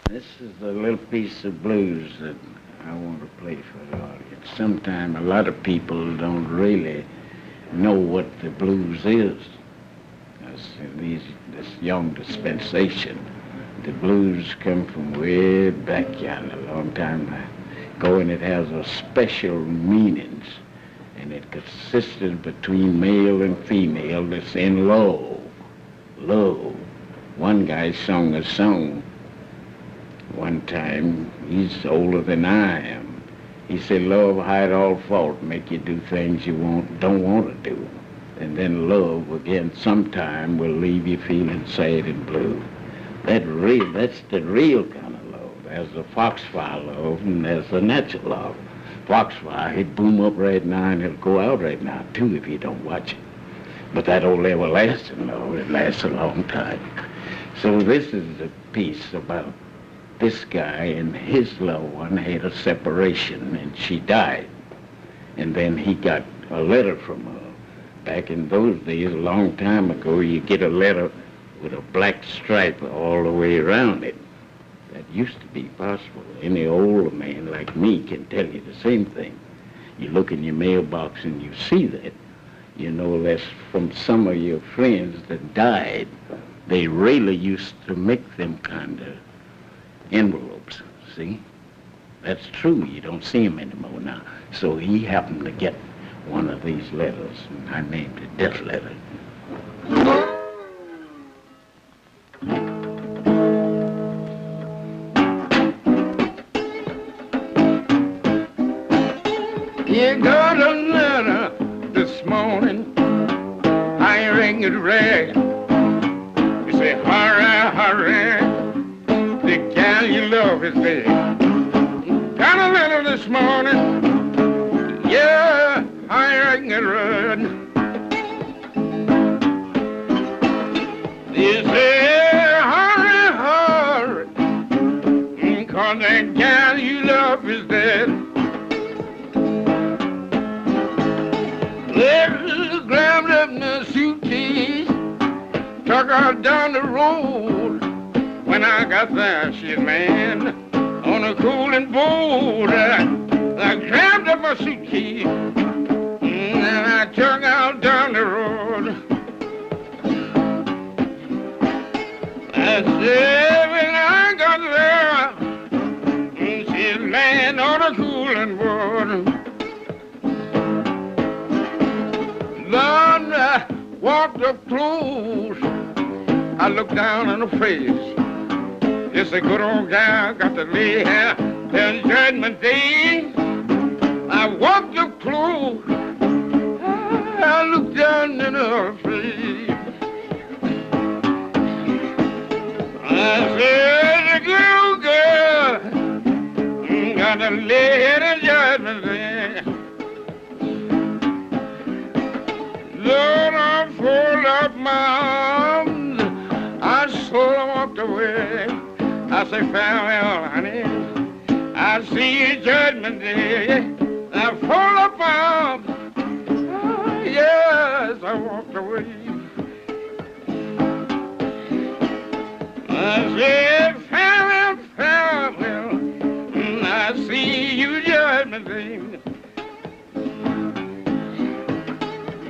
This is a little piece of blues that I want to play for the audience. Sometimes a lot of people don't really know what the blues is. This young dispensation, the blues come from way back yonder, a long time ago, and it has a special meanings, and it consisted between male and female that's in love. Love. One guy sung a song one time. He's older than I am. He said, love hide all fault, make you do things you don't want to do. And then love, again, sometime will leave you feeling sad and blue. That's the real kind of love. There's the foxfire love and there's the natural love. Foxfire, he'd boom up right now and it'll go out right now too if you don't watch it. But that old everlasting love, it lasts a long time. So this is a piece about this guy and his loved one had a separation and she died. And then he got a letter from her. Back in those days, a long time ago, you get a letter with a black stripe all the way around it. That used to be possible. Any older man like me can tell you the same thing. You look in your mailbox and you see that. You know that's from some of your friends that died. They really used to make them kind of envelopes, see? That's true. You don't see them anymore now. So he happened to get one of these letters, and I named it Death Letter. You got a letter this morning, I ring it red. You say, hurry, hurry, the gal you love is dead. Got a letter this morning, yeah, I ring it red. You say, hurry, hurry, 'cause that gal you love is dead. Let's grabbed up in a suitcase, took her down the road. When I got there, she land on a cooling boat. I grabbed up my suitcase and I took out down the road. I said when I got there, she land on a cooling boat. Lord, I walked up close. I looked down on her face. It's a good old gal got to lay here till Judgment Day. I walked up close. I looked down in her face. I said, the good old girl got to lay here till Judgment Day. Lord, I fold up my arms, I sort of walked away. I say, farewell, honey, I see you Judgment Day. I fold up my arms, oh, yes, I walked away. I said, farewell, farewell, I see you Judgment Day.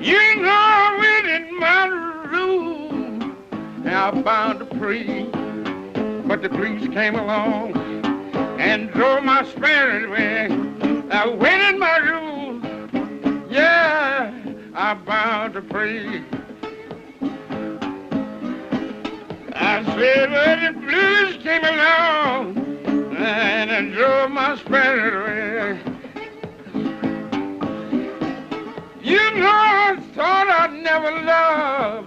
You know I went in my room and I bound to pray, but the police came along and drove my spirit away. I went in my room, yeah, I bound to pray. I said, well, the blues came along and drove my spirit away. You know, I thought I'd never love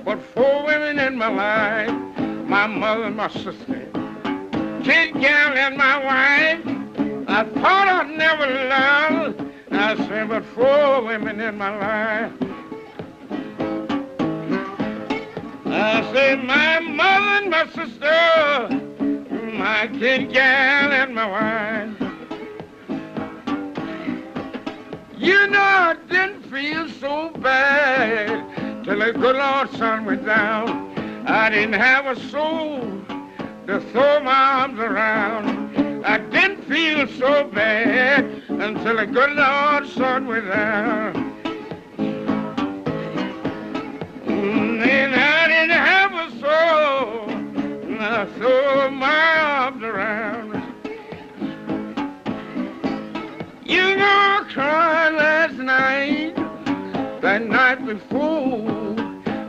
but 4 women in my life. My mother and my sister, kid gal and my wife. I thought I'd never love, I said, but 4 women in my life. I said, my mother and my sister, my kid gal and my wife. You know, I didn't feel so bad till the good Lord's sun went down. I didn't have a soul to throw my arms around. I didn't feel so bad until the good Lord sought me down. And I didn't have a soul, and I threw my arms around. You know I cried last night, that night before.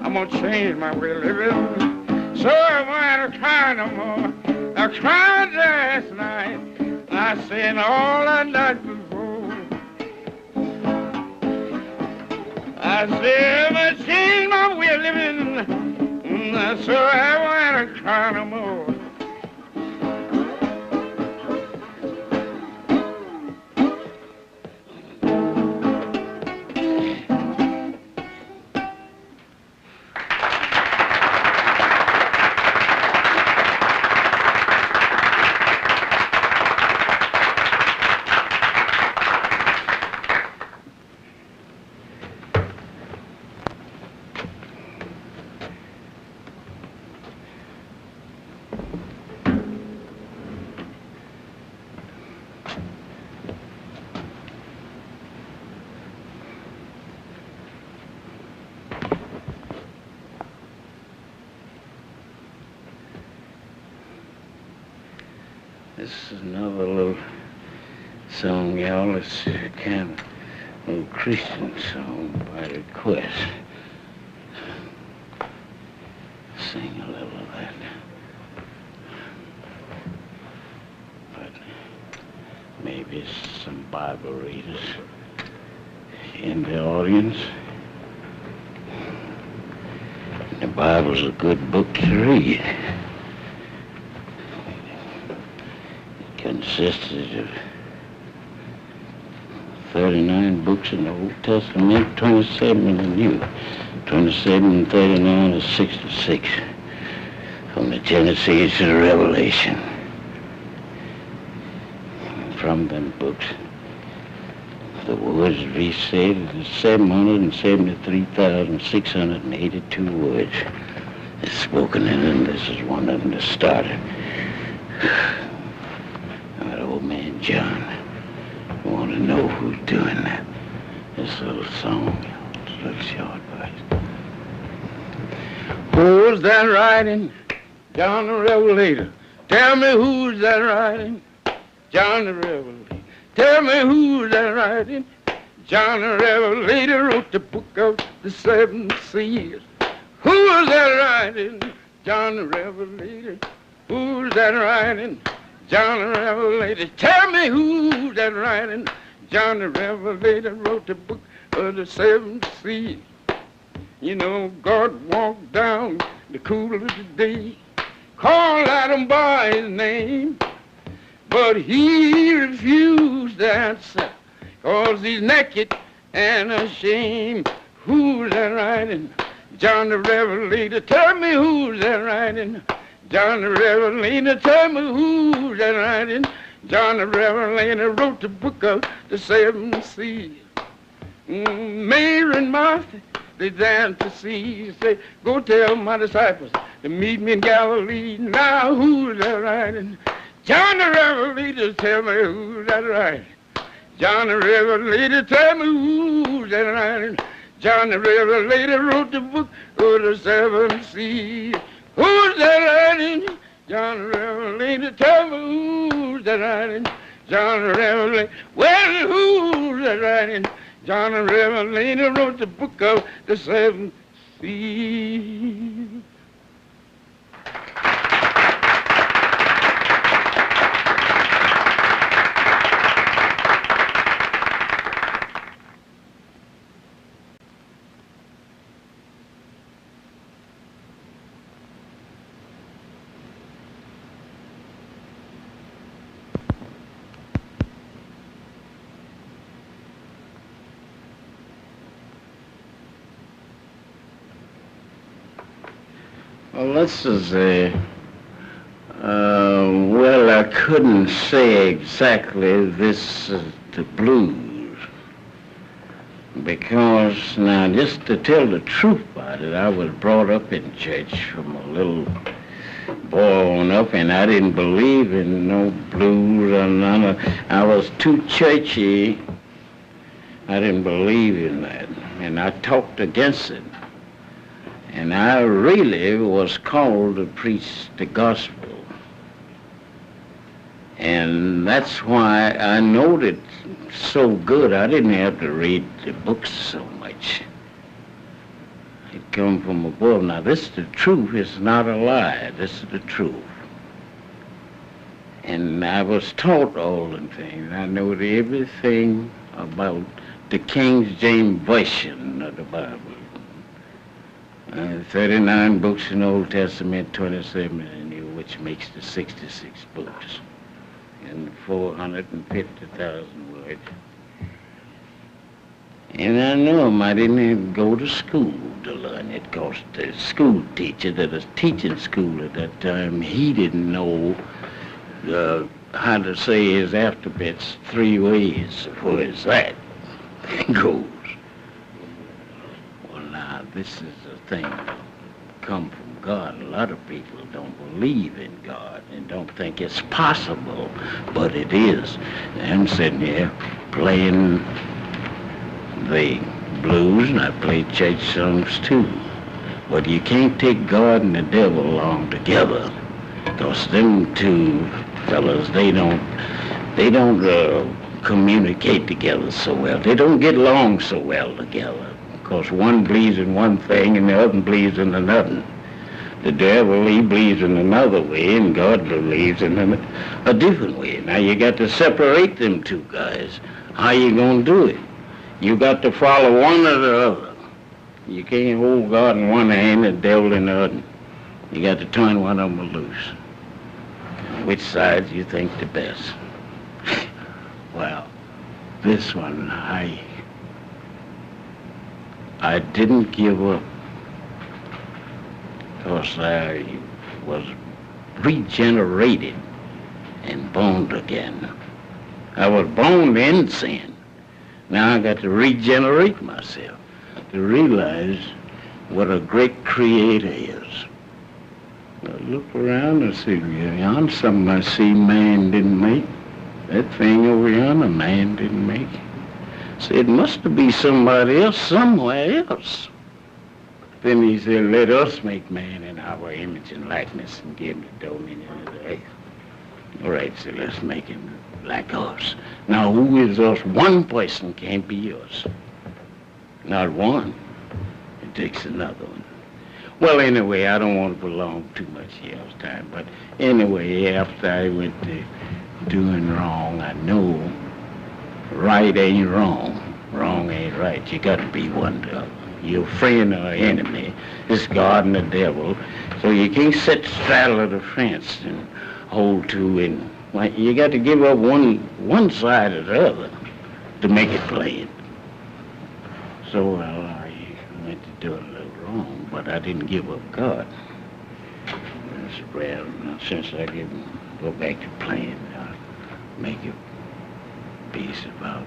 I'm gonna change my way of living, so I won't have to cry no more. I cried last night, I said all that night before. I said I'm gonna change my way of living, so I won't have to cry no more. This is another little song, y'all. It's kind of a little Christian song by request. Sing a little of that. But maybe some Bible readers in the audience. The Bible's a good book to read. Consisted of 39 books in the Old Testament, 27 in the New. 27 and 39 is 66. From the Genesis to the Revelation. From them books, the words restated is 773,682 words. It's spoken in them. This is one of them that started. Old man John. I want to know who's doing that. This little song, it's a little short, but who's that writing? John the Revelator. Tell me who's that writing? John the Revelator. Tell me who's that writing? John the Revelator wrote the book of the seven seals. Who's that writing? John the Revelator. Who's that writing? John the Revelator. Tell me who's that writing? John the Revelator wrote the book of the seven seals. You know, God walked down the cool of the day, called Adam by his name, but he refused to answer, 'cause he's naked and ashamed. Who's that writing? John the Revelator. Tell me who's that writing? John the Revelator. Tell me who's that writing? John the Revelator wrote the book of the seven seals. Mary and Martha, they danced to see. Say, go tell my disciples to meet me in Galilee. Now who's that writing? John the Revelator. Tell me who's that writing? John the Revelator. Tell me who's that writing? John the Revelator wrote the book of the seven seals. Who's that writing? John the Revelator. Tell me who's that writing? John the Revelator. Well, who's that writing? John the Revelator wrote the book of the seven seals. Well, this is well, I couldn't say exactly this is the blues, because now, just to tell the truth about it, I was brought up in church from a little boy on up, and I didn't believe in no blues or none of. I was too churchy. I didn't believe in that, and I talked against it. And I really was called to preach the gospel. And that's why I knowed it so good. I didn't have to read the books so much. It come from above. Now this is the truth. It's not a lie. This is the truth. And I was taught all the things. I know everything about the King James Version of the Bible. 39 books in the Old Testament, 27 in the New, which makes the 66 books. And 450,000 words. And I know him. I didn't even go to school to learn it, because the school teacher that was teaching school at that time, he didn't know how to say his alphabets 3 ways as far as that goes. Well, now, this is a thing that come from God. A lot of people don't believe in God and don't think it's possible, but it is. And I'm sitting here playing the blues, and I play church songs too. But you can't take God and the devil along together, because them two fellas, they don't communicate together so well. They don't get along so well together, because one believes in one thing and the other believes in another. The devil, he believes in another way, and God believes in a different way. Now you got to separate them two guys. How you gonna do it? You got to follow one or the other. You can't hold God in one hand and the devil in the other. You got to turn one of them loose. Which side you think the best? Well, this one, I didn't give up, because I was regenerated and born again. I was born in sin. Now I got to regenerate myself, to realize what a great creator is. I look around and see, yonder something I see man didn't make. That thing over yonder, man didn't make. So it must be somebody else somewhere else. Then he said, let us make man in our image and likeness and give him the dominion of the earth. All right, so let's make him like us. Now, who is us? One person can't be us. Not one. It takes another one. Well, anyway, I don't want to prolong too much here all the time, but anyway, after I went to doing wrong, I know right ain't wrong. Wrong ain't right. You got to be one to other. Your friend or enemy is God and the devil, so you can't sit straddle of the fence and hold to, and you got to give up one side or the other to make it plain. So, well, I went to do it a little wrong, but I didn't give up God. Well, since I didn't go back to playing, I'll make a piece about,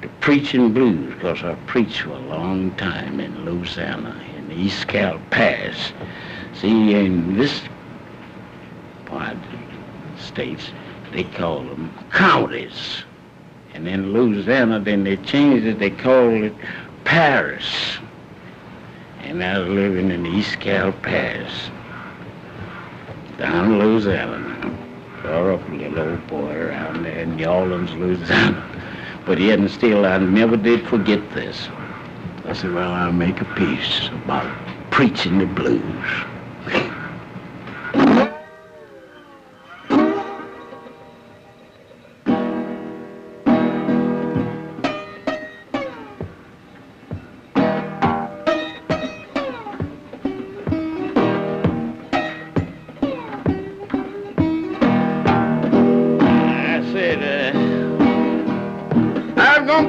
the preaching blues, because I preached for a long time in Louisiana, in the East Cal Pass. See, in this part of the states, they call them counties. And in Louisiana, then they changed it, they called it parish. And I was living in the East Cal Pass, down in Louisiana now. Saw a little old boy around there in New Orleans, Louisiana. But yet and still, I never did forget this. I said, well, I'll make a piece about preaching the blues.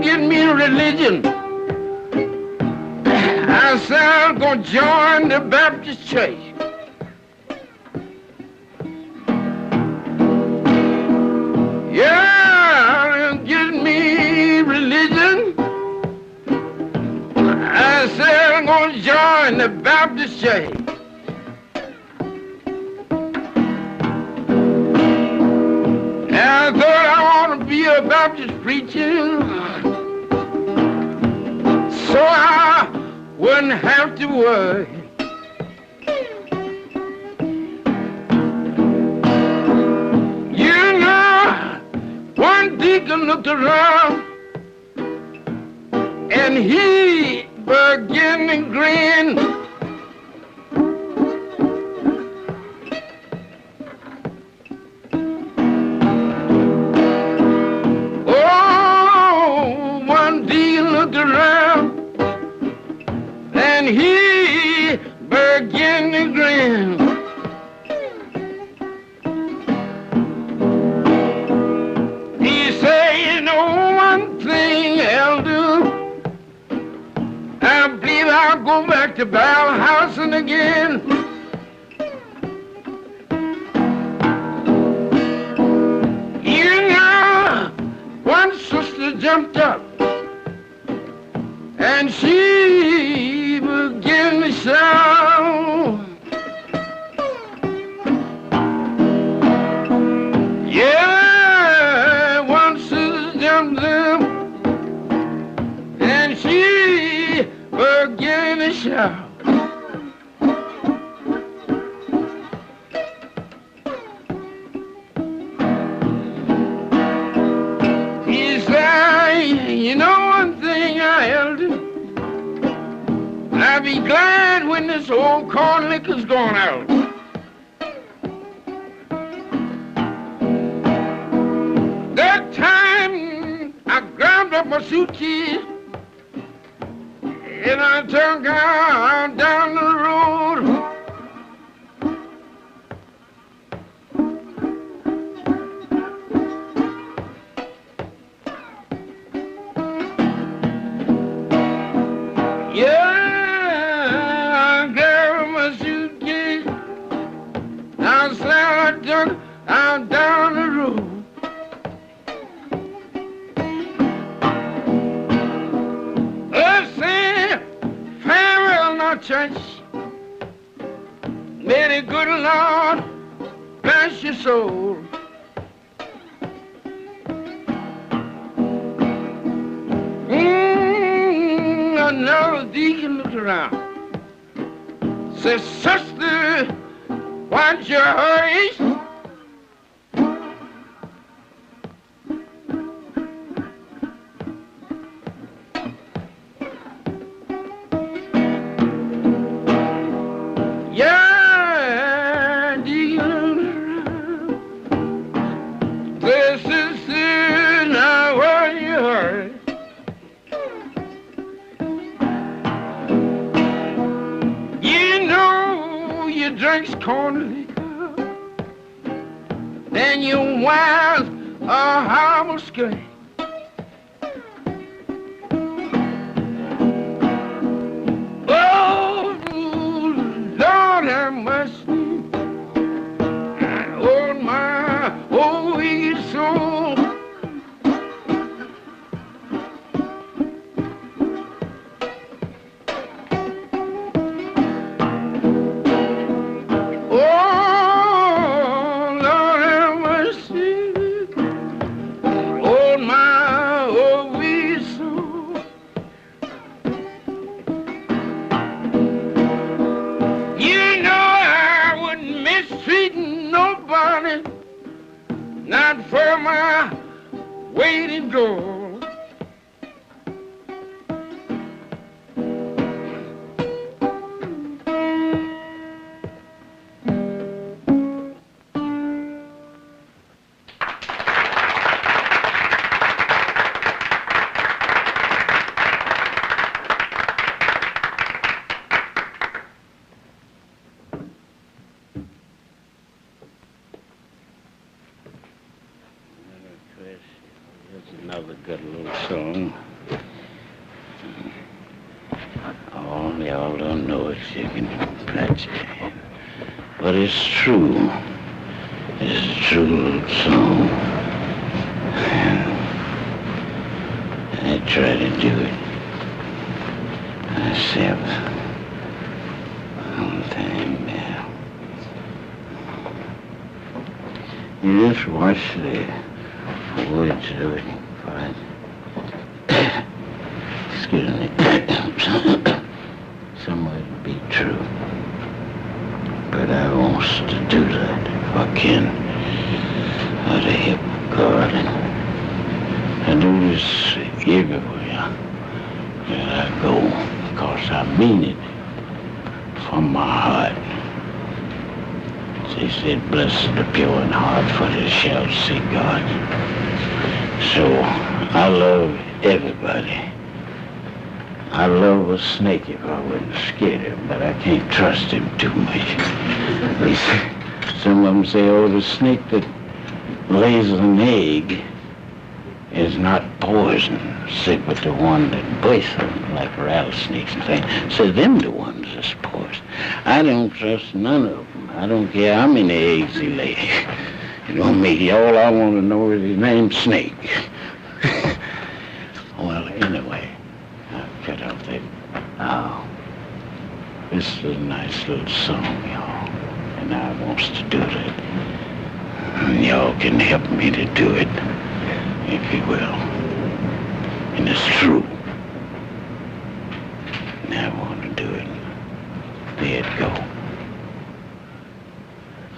Get me a religion. I said I'm gonna join the Baptist church. Yeah, get me religion. I said I'm gonna join in the Baptist church. And I thought I ought to be a Baptist preacher, so I wouldn't have to worry. You know, one deacon looked around and he began to grin. Oh, one deacon looked around and he began to grin. He said, you know one thing, Elder, I believe I'll go back to Bell Housing again. You know, one sister jumped up and she began to shout. Yeah, one sister jumped up and she began to shout. He said, you know one thing, Elder, I'll be glad when this old corn liquor's gone out. That time I grabbed up my suitcase and I took out down the road. Yeah, I grabbed my suitcase. I said I took out down the road. Church, may the good Lord bless your soul. Another deacon looked around, said, sister, why'd you hurry? Drinks corn liquor, then your wife's a horrible skank. Oh, Lord have mercy on my old wicked soul. Not for my waiting gold. Another good little song. Oh, y'all don't know it, you can patch it. But it's true. It's a true little song. And I try to do it myself. You just watch the words of it. Excuse me. Some of it be true. But I want to do that if I can. Out of hip garden. I do this everywhere that I go, because I mean it from my heart. They said, blessed the pure in heart, for they shall see God. So I love everybody. I love a snake if I wasn't scared of him, but I can't trust him too much. Some of them say, oh, the snake that lays an egg is not poison, say, but the one that bites them, like rattlesnakes and things, so them the ones that's poison. I don't trust none of them. I don't care how many eggs he lays. You know me, all I want to know is his name's Snake. Well, anyway, I've cut off that. Oh, this is a nice little song, y'all, and I wants to do that. And y'all can help me to do it, if you will. And it's true. And I want to do it. There it go.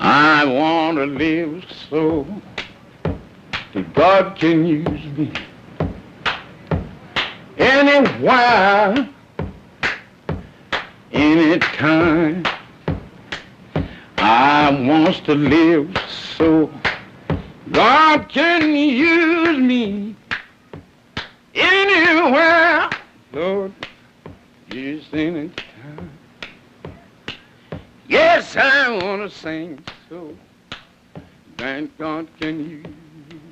I want to live so that God can use me anywhere, anytime. I want to live so God can use me anywhere, Lord, yes, anytime. Yes, I want to sing so that God can use me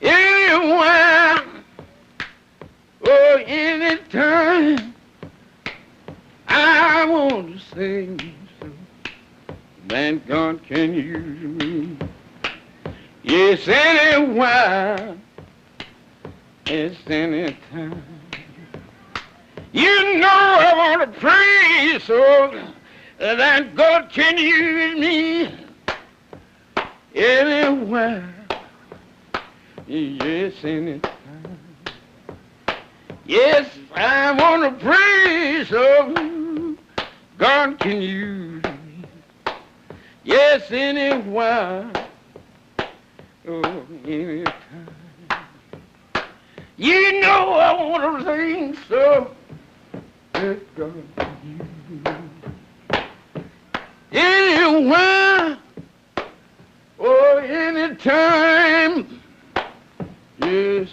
anywhere, oh, anytime. I want to sing so that God can use me. Yes, anywhere, yes, anytime. You know I want to pray so that God can use me anywhere, yes, anytime. Yes, I want to pray so God can use me, yes, anywhere, oh, anytime. You know I want to sing so that God can use me anywhere, or anytime. Yes,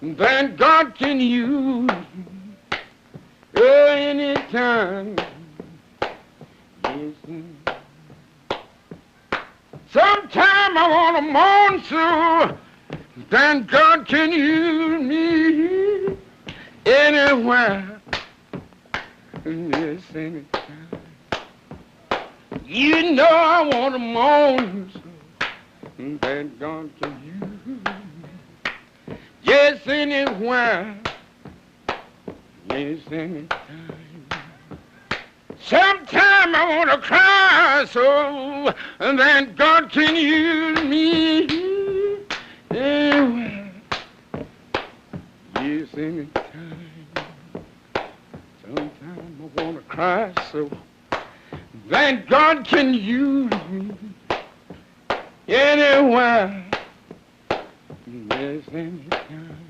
that God can use me, or anytime. Yes. Sometime I want to mourn so that God can use me anywhere, yes, anytime. You know I want to mourn so that God can use me, yes, anywhere, yes, anytime. Sometime I want to cry so that God can use me anywhere, yes, anytime. Sometime I want to cry so that God can use me anywhere, yes, anytime.